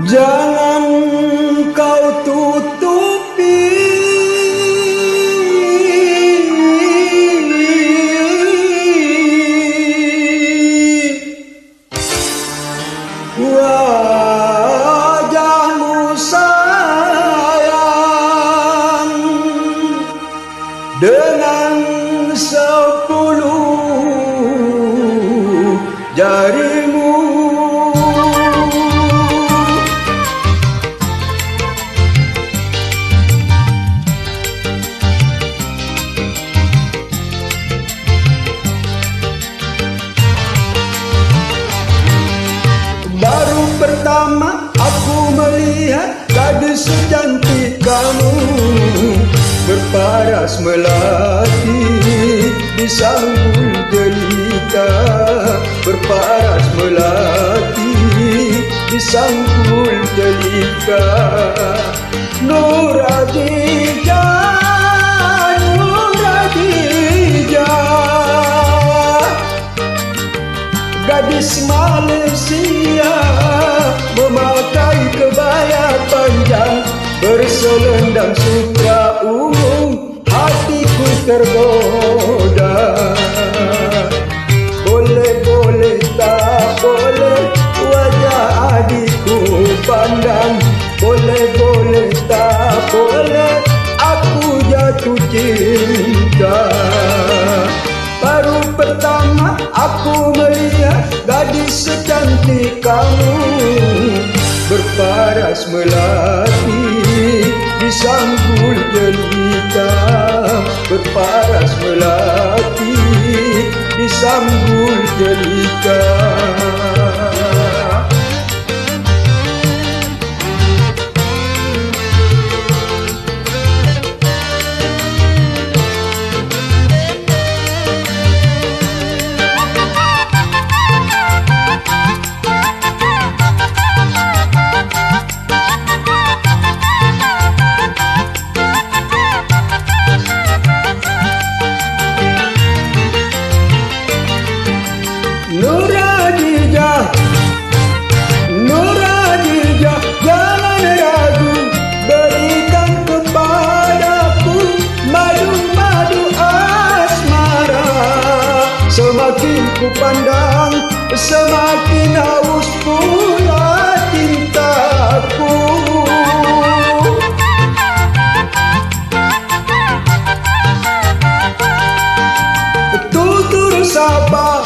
Jangan kau tutupi wajahmu sayang dengan 10 jarimu. Baru pertama aku melihat gadis secantik kamu, berparas melati di sanggul jelita, berparas melati di sanggul jelita. Nur Khadijah, Nur Khadijah, gadis Malaysia memakai kebaya panjang, berselendang sutra ungu, hatiku tergoda. Boleh-boleh tak boleh wajah adikku pandang, boleh-boleh tak boleh aku jatuh cinta. Baru pertama aku melihat gadis secantik kamu, berparas melati di sanggul jelita, berparas melati di sanggul jelita. Nur Khadijah, Nur Khadijah, jangan ragu, berikan kepadaku madu-madu asmara. Semakin ku pandang, semakin haus pula cintaku. Tutur sapa,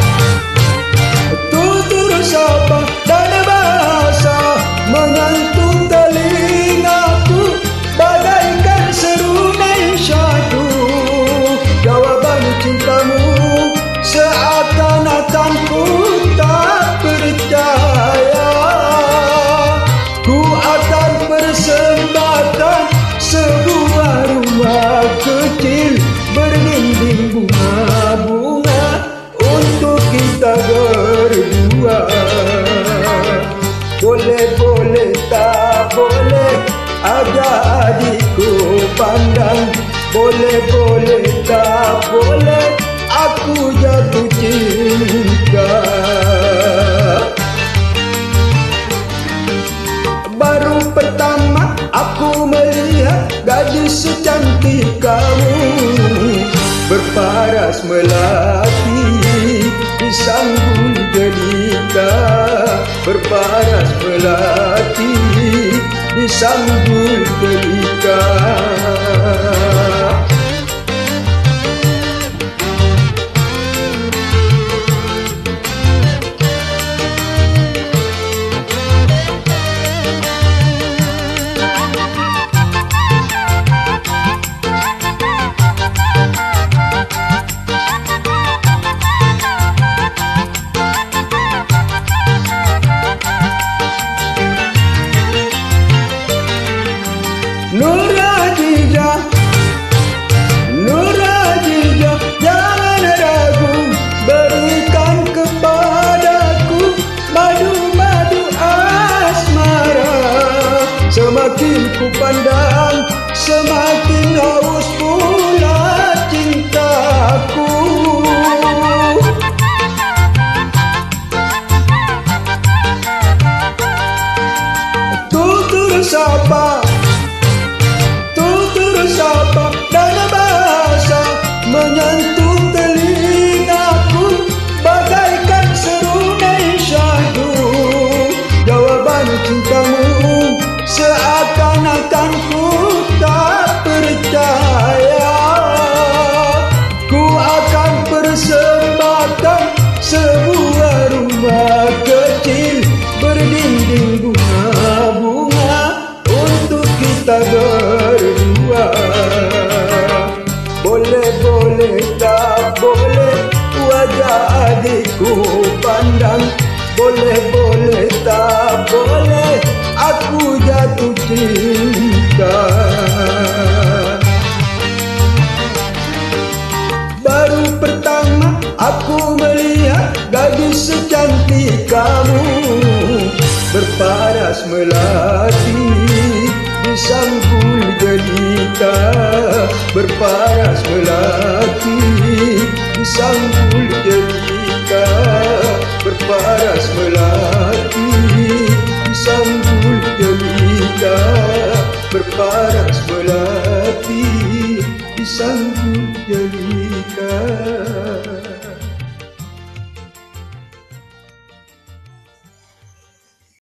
tutur sapa dan bahasa menyentuh telingaku bagaikan serunai syahdu. Jawaban cintamu seakan-akan ku tak percaya. Ku akan persembahkan sebuah rumah kecil berdinding bunga-bunga untuk kita berdua. Boleh-boleh tak boleh ajak adikku pandang, boleh-boleh tak boleh aku jatuh cinta. Baru pertama aku melihat gadis secantik kamu, berparas melati di sanggul jelita, berparas melati di sanggul jelita. Nur Khadijah, ku pandang, boleh-boleh tak boleh aku jatuh cinta. Baru pertama aku melihat gadis secantik kamu, berparas melati di sanggul jelita, berparas melati di sanggul jelita, berparas melati di sanggul jelita, berparas melati di sanggul jelita.